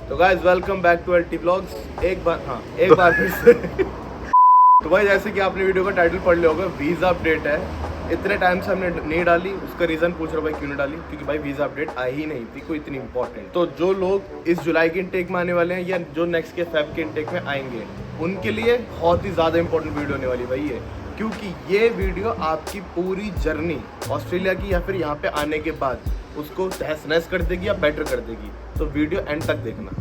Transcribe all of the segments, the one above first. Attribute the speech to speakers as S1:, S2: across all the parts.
S1: तो guys welcome back to LT vlogs. एक बार फिर से तो भाई जैसे कि आपने वीडियो का टाइटल पढ़ लिया होगा, वीज़ा अपडेट है। इतने टाइम से हमने नहीं डाली, उसका रीज़न पूछ रहा भाई क्यों नहीं डाली, क्योंकि भाई वीज़ा अपडेट आई ही नहीं थी कोई इतनी इंपॉर्टेंट। तो जो लोग इस जुलाई के इनटेक में आने वाले हैं या जो नेक्स्ट के फेब के इनटेक में आएंगे, उनके लिए बहुत ही ज़्यादा इंपॉर्टेंट वीडियो होने वाली भाई है, क्योंकि ये वीडियो आपकी पूरी जर्नी ऑस्ट्रेलिया की या फिर यहाँ पे आने के बाद उसको तहस नहस कर देगी या बेटर कर देगी। तो वीडियो एंड तक देखना।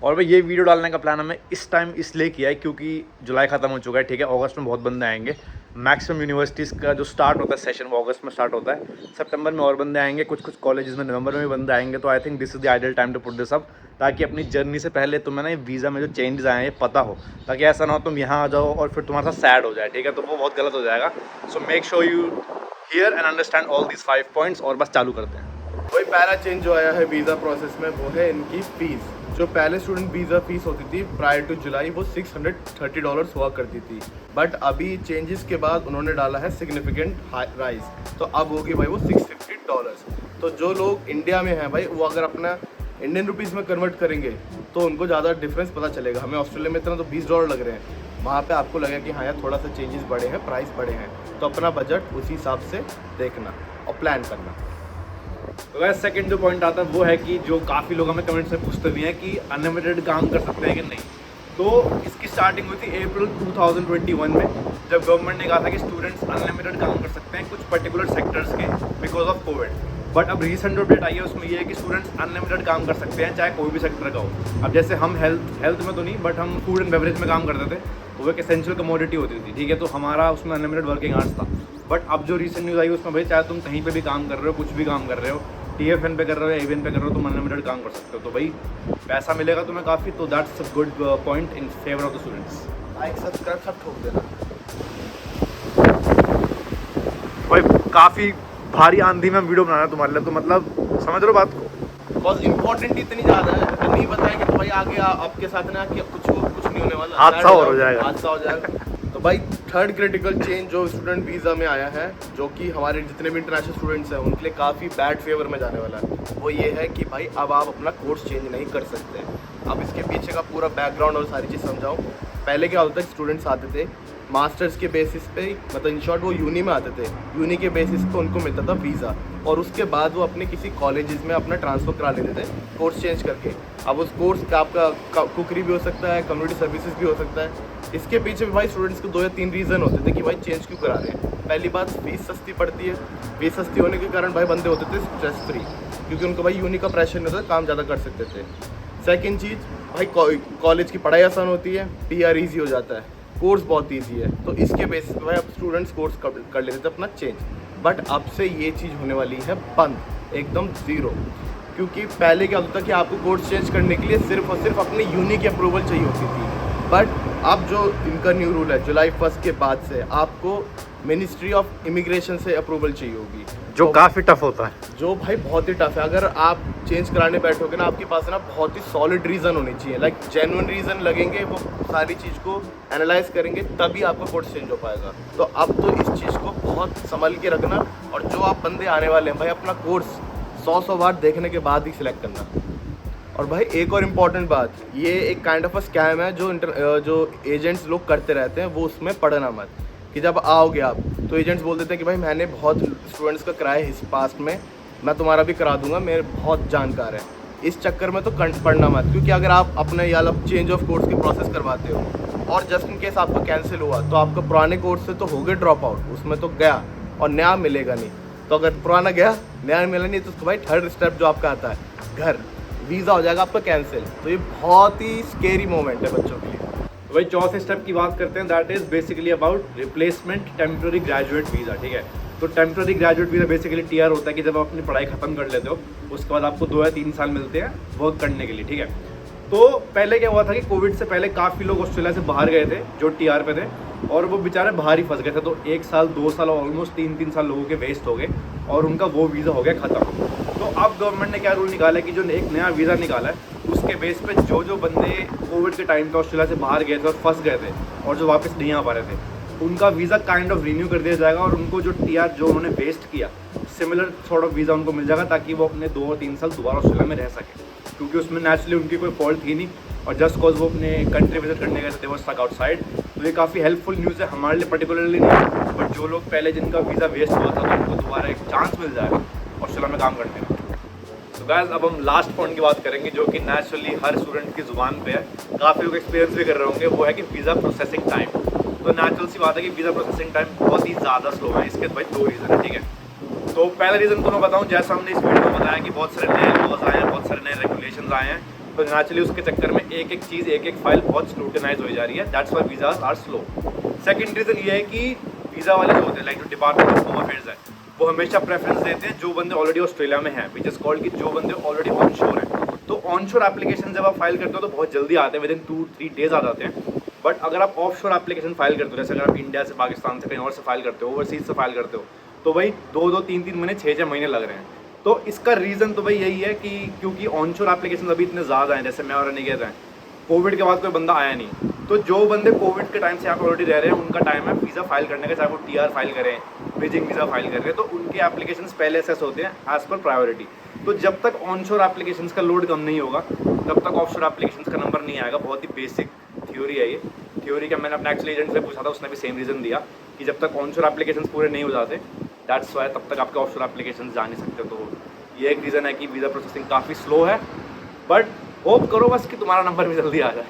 S2: और भाई ये वीडियो डालने का प्लान हमें इस टाइम इसलिए किया है क्योंकि जुलाई ख़त्म हो चुका है, ठीक है। अगस्त में बहुत बंदे आएंगे। मैक्सिमम यूनिवर्सिटीज़ का जो स्टार्ट होता है सेशन वो अगस्त में स्टार्ट होता है। सितंबर में और बंदे आएंगे, कुछ कॉलेजेस में नवंबर में भी बंदे आएंगे। तो I think this is the ideal time to put this up, ताकि अपनी जर्नी से पहले तुम्हें ना ये वीज़ा में जो चेंजेस आए हैं ये पता हो, ताकि ऐसा ना हो तुम यहाँ आ जाओ और फिर तुम्हारे साथ सैड हो जाए, ठीक है। तो वो बहुत गलत हो जाएगा। So make sure you here and understand all these 5 points और बस चालू करते हैं।
S1: कोई पहला चेंज जो आया है वीज़ा प्रोसेस में वो है इनकी फ़ीस। जो पहले स्टूडेंट वीज़ा फ़ीस होती थी प्रायर टू जुलाई वो $630 हुआ करती थी, बट अभी चेंजेस के बाद उन्होंने डाला है सिग्निफिकेंट राइज। तो अब होगी भाई वो $650। तो जो लोग इंडिया में हैं भाई वो अगर अपना इंडियन रुपीज़ में कन्वर्ट करेंगे तो उनको ज़्यादा डिफरेंस पता चलेगा। हमें ऑस्ट्रेलिया में इतना तो $20 लग रहे हैं, वहाँ पे आपको लगेगा कि हाँ यार थोड़ा सा चेंजेस बढ़े हैं, प्राइस बढ़े हैं। तो अपना बजट उसी हिसाब से देखना और प्लान करना।
S2: तो वैसे सेकंड जो पॉइंट आता है वो है कि जो काफ़ी लोग हमें कमेंट्स में पूछते भी हैं कि अनलिमिटेड काम कर सकते हैं कि नहीं। तो इसकी स्टार्टिंग हुई थी अप्रैल 2021 में, जब गवर्नमेंट ने कहा था कि स्टूडेंट्स अनलिमिटेड काम कर सकते हैं कुछ पर्टिकुलर सेक्टर्स के बिकॉज ऑफ कोविड। बट अब रिसेंट अपडेट आई है उसमें ये है कि स्टूडेंट्स अनलिमिटेड काम कर सकते हैं चाहे कोई भी सेक्टर का हो। अब जैसे हम हेल्थ में तो नहीं, बट हम फूड एंड बेवरेज में काम करते थे, वो एक एसेंशियल कमोडिटी होती थी, ठीक है। तो हमारा उसमें अनलिमिटेड वर्किंग आवर्स था। बट अब जो रिसेंट न्यूज़ आई उसमें भाई चाहे तुम कहीं पे भी काम कर रहे हो, कुछ भी काम कर रहे हो, TFN पे कर रहे हो या AVN पे कर रहे हो, तुम अनलिमिटेड काम कर सकते हो। तो भाई पैसा मिलेगा तुम्हें काफ़ी, तो that's a good point in favour of the students.
S1: Like subscribe सब ठोक देना
S2: भाई काफ़ी भारी आंधी में वीडियो बनाना है तुम्हारे लिए, तो मतलब समझ रहे हो बात को।
S1: बिकॉज इम्पोर्टेंट इतनी ज़्यादा है, अगर नहीं बताएंगे तो भाई आगे आपके साथ ना कि कुछ नहीं होने वाला,
S2: हादसा हो जाएगा।
S1: हादसा हो जाएगा। तो भाई थर्ड क्रिटिकल चेंज जो स्टूडेंट वीज़ा में आया है, जो कि हमारे जितने भी इंटरनेशनल स्टूडेंट्स हैं उनके लिए काफ़ी बैड फेवर में जाने वाला है, वो ये है कि भाई अब आप अपना कोर्स चेंज नहीं कर सकते। अब इसके पीछे का पूरा बैकग्राउंड और सारी चीज़ समझाऊँ। पहले क्या होता है, स्टूडेंट्स आते थे मास्टर्स के बेसिस पे, मतलब इन शॉर्ट वो यूनी में आते थे, यूनी के बेसिस पे उनको मिलता था वीज़ा, और उसके बाद वो अपने किसी कॉलेजेस में अपना ट्रांसफ़र करा लेते थे कोर्स चेंज करके। अब उस कोर्स का आपका कुकरी भी हो सकता है, कम्युनिटी सर्विसेज भी हो सकता है। इसके पीछे भी भाई स्टूडेंट्स को 2 या 3 रीज़न होते थे कि भाई चेंज क्यों करा रहे हैं। पहली बात, फीस सस्ती पड़ती है। फीस सस्ती होने के कारण भाई बंदे होते थे स्ट्रेस फ्री, क्योंकि उनको भाई यूनी का प्रेशर नहीं होता, काम ज़्यादा कर सकते थे। सेकेंड चीज़, भाई कॉलेज की पढ़ाई आसान होती है, PR ईजी हो जाता है, कोर्स बहुत ईजी है। तो इसके बेसिस पे भाई अब स्टूडेंट्स कोर्स कर लेते थे अपना चेंज। बट अब से ये चीज़ होने वाली है बंद, एकदम ज़ीरो। क्योंकि पहले क्या होता था कि आपको कोर्स चेंज करने के लिए सिर्फ और सिर्फ अपनी यूनी की अप्रूवल चाहिए होती थी। बट अब जो इनका न्यू रूल है जुलाई 1 के बाद से आपको मिनिस्ट्री ऑफ इमिग्रेशन से अप्रूवल चाहिए होगी,
S2: जो काफ़ी टफ होता है,
S1: जो भाई बहुत ही टफ है। अगर आप चेंज कराने बैठोगे ना, आपके पास ना बहुत ही सॉलिड रीज़न होनी चाहिए, लाइक जेन्युइन रीज़न लगेंगे, वो सारी चीज़ को एनालाइज करेंगे तभी आपका कोर्स चेंज हो पाएगा। तो अब तो इस चीज़ को बहुत संभल के रखना, और जो आप बंदे आने वाले हैं भाई अपना कोर्स 100 बार देखने के बाद ही सिलेक्ट करना। और भाई एक और इम्पॉर्टेंट बात, ये एक काइंड ऑफ अ स्कैम है जो एजेंट्स लोग करते रहते हैं, वो उसमें पढ़ना मत। कि जब आओगे आप तो एजेंट्स बोल देते हैं कि भाई मैंने बहुत स्टूडेंट्स का कराया इस पास्ट में, मैं तुम्हारा भी करा दूंगा, मेरे बहुत जानकार है। इस चक्कर में तो पढ़ना मत, क्योंकि अगर आप अपने या चेंज ऑफ कोर्स की प्रोसेस करवाते हो और जस्ट इन केस आपका कैंसिल हुआ तो आपका पुराने कोर्स से तो हो गए ड्रॉप आउट, उसमें तो गया और नया मिलेगा नहीं। तो अगर पुराना गया नया मिला नहीं, तो भाई थर्ड स्टेप जो आपका आता है, घर वीज़ा हो जाएगा आपका कैंसिल। तो ये बहुत ही स्केरी मोमेंट है बच्चों के लिए।
S2: तो भाई चौथे स्टेप की बात करते हैं, that is basically about replacement temporary graduate visa, ठीक है। तो temporary graduate visa basically TR होता है कि जब आप अपनी पढ़ाई खत्म कर लेते हो उसके बाद आपको 2 या 3 साल मिलते हैं वर्क करने के लिए, ठीक है। तो पहले क्या हुआ था कि कोविड से पहले काफ़ी लोग ऑस्ट्रेलिया से बाहर गए थे जो TR पे थे, और वो बेचारे बाहर ही फंस गए थे। तो 1 साल 2 साल ऑलमोस्ट 3 साल लोगों के वेस्ट हो गए और उनका वो वीज़ा हो गया ख़त्म। तो अब गवर्नमेंट ने क्या रूल निकाला है कि जो एक नया वीज़ा निकाला है उसके बेस पे जो बंदे कोविड के टाइम पे ऑस्ट्रेलिया से बाहर गए थे और फंस गए थे और जो वापस नहीं आ पा रहे थे, उनका वीज़ा काइंड ऑफ रिन्यू कर दिया जाएगा, और उनको जो TR जो उन्होंने वेस्ट किया सिमिलर सॉर्ट ऑफ वीज़ा उनको मिल जाएगा, ताकि वो अपने 2 और 3 साल दोबारा ऑस्ट्रेलिया में रह सके। क्योंकि उसमें नेचुरली उनकी कोई फॉल्ट थी नहीं और जस्ट कॉज वो अपने कंट्री विजिट करने गए थे, दे वर स्टक आउटसाइड। तो ये काफ़ी हेल्पफुल न्यूज़ है हमारे लिए पर्टिकुलरली नहीं, बट जो लोग पहले जिनका वीज़ा वेस्ट हुआ था तो उनको दोबारा एक चांस मिल जाएगा ऑस्ट्रेलिया में काम करने का। तो गाइस अब हम लास्ट पॉइंट की बात करेंगे जो कि नेचुरली हर स्टूडेंट की ज़ुबान पे है, काफ़ी लोग एक्सपीरियंस भी कर रहे होंगे, वो है कि वीज़ा प्रोसेसिंग टाइम। तो नेचुरल सी बात है कि वीज़ा प्रोसेसिंग टाइम बहुत ही ज़्यादा स्लो है। इसके भाई 2 रीज़न है, ठीक है। तो पहला रीज़न तो मैं बताऊँ, जैसा हमने इस वीडियो में बताया कि बहुत सारे नए लॉज आए हैं, बहुत सारे नए रेगुलेशन आए हैं, तो नेचुरली उसके चक्कर में एक एक चीज़, एक एक फाइल बहुत स्क्रूटनाइज हो जा रही है, that's why visas are slow. Second reason ये है कि वीज़ा वाले जो होते हैं, लाइक जो डिपार्टमेंट ऑफ होम अफेयर्स है, वो हमेशा प्रेफरेंस देते हैं जो बंदे ऑलरेडी ऑस्ट्रेलिया में हैं, विच इज़ कॉल्ड कि जो बंदे ऑलरेडी ऑन शोर हैं। तो ऑन शोर एप्लीकेशन जब आप फाइल करते हो तो बहुत जल्दी आते हैं, विद इन 2-3 डेज आ जाते हैं। बट अगर आप ऑफ शोर एप्लीकेशन फाइल करते हो, जैसे अगर आप इंडिया से, पाकिस्तान से, कहीं और से फाइल करते हो, ओवरसीज से फाइल करते हो, तो भाई 2-2, 3-3 महीने, 6-6 महीने लग रहे हैं। तो इसका रीज़न तो भाई यही है कि क्योंकि ऑन शोर एप्लीकेशन अभी इतने ज़्यादा हैं, जैसे मैं और अनिकेत हैं, कोविड के बाद कोई बंदा आया नहीं, तो जो बंदे कोविड के टाइम से यहाँ पर ऑलरेडी रह रहे हैं उनका टाइम है वीज़ा फाइल करने का, चाहे वो TR फाइल करें, ब्रिजिंग वीज़ा फाइल कर रहे हैं, तो उनके एप्लीकेशंस पहले असेस होते हैं एज़ पर प्रायोरिटी। तो जब तक ऑन शोर एप्लीकेशंस का लोड कम नहीं होगा तब तक ऑफ शोर एप्लीकेशंस का नंबर नहीं आएगा। बहुत ही बेसिक थ्योरी है ये। थ्योरी का मैंने अपने एक्चुअली एजेंट से पूछा था, उसने भी सेम रीज़न दिया कि जब तक ऑन शोर एप्लीकेशंस पूरे नहीं हो जाते, दैट्स वाई तब तक आपके ऑफ शोर एप्लीकेशंस जा नहीं सकते। तो ये एक रीज़न है कि वीज़ा प्रोसेसिंग काफ़ी स्लो है, बट होप करो बस कि तुम्हारा नंबर भी जल्दी आ जाए।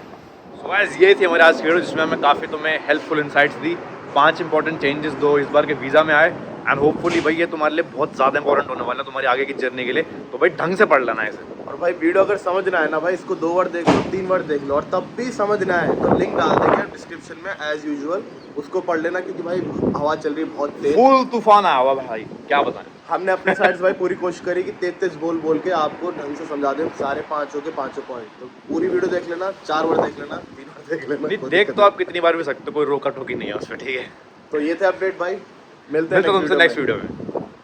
S2: सो गाइस ये थी हमारी आज वीडियो जिसमें हमें काफ़ी तुम्हें हेल्पफुल इंसाइट्स दी, 5 इंपॉर्टेंट चेंजेस दो इस बार के वीज़ा में आए, एंड होपफुली भाई ये तुम्हारे लिए बहुत ज़्यादा इंपॉर्टेंट होने वाला है तुम्हारी आगे की जर्नी के लिए। तो भाई ढंग से पढ़ लेना है इसे।
S1: और भाई वीडियो अगर समझना है ना भाई, इसको 2 बार देख लो, 3 बार देख लो, और तब भी समझना है तो लिंक डाल देंगे डिस्क्रिप्शन में एज यूजुअल, उसको पढ़ लेना, क्योंकि भाई हवा चल रही है बहुत तेज,
S2: फुल तूफान आया हुआ भाई, क्या बताएं।
S1: हमने अपने साइड से भाई पूरी कोशिश करी कि तेज बोल बोल के आपको ढंग से समझा दें सारे 5 के 5 पॉइंट। तो पूरी वीडियो देख लेना, 4 बार देख लेना, 3 बार देख लेना,
S2: नहीं देख तो आप कितनी बार भी सकते हो, कोई रोका टोकी नहीं है उसमें, ठीक है।
S1: तो ये थे अपडेट भाई, मिलते हैं
S2: तुमसे नेक्स्ट वीडियो में।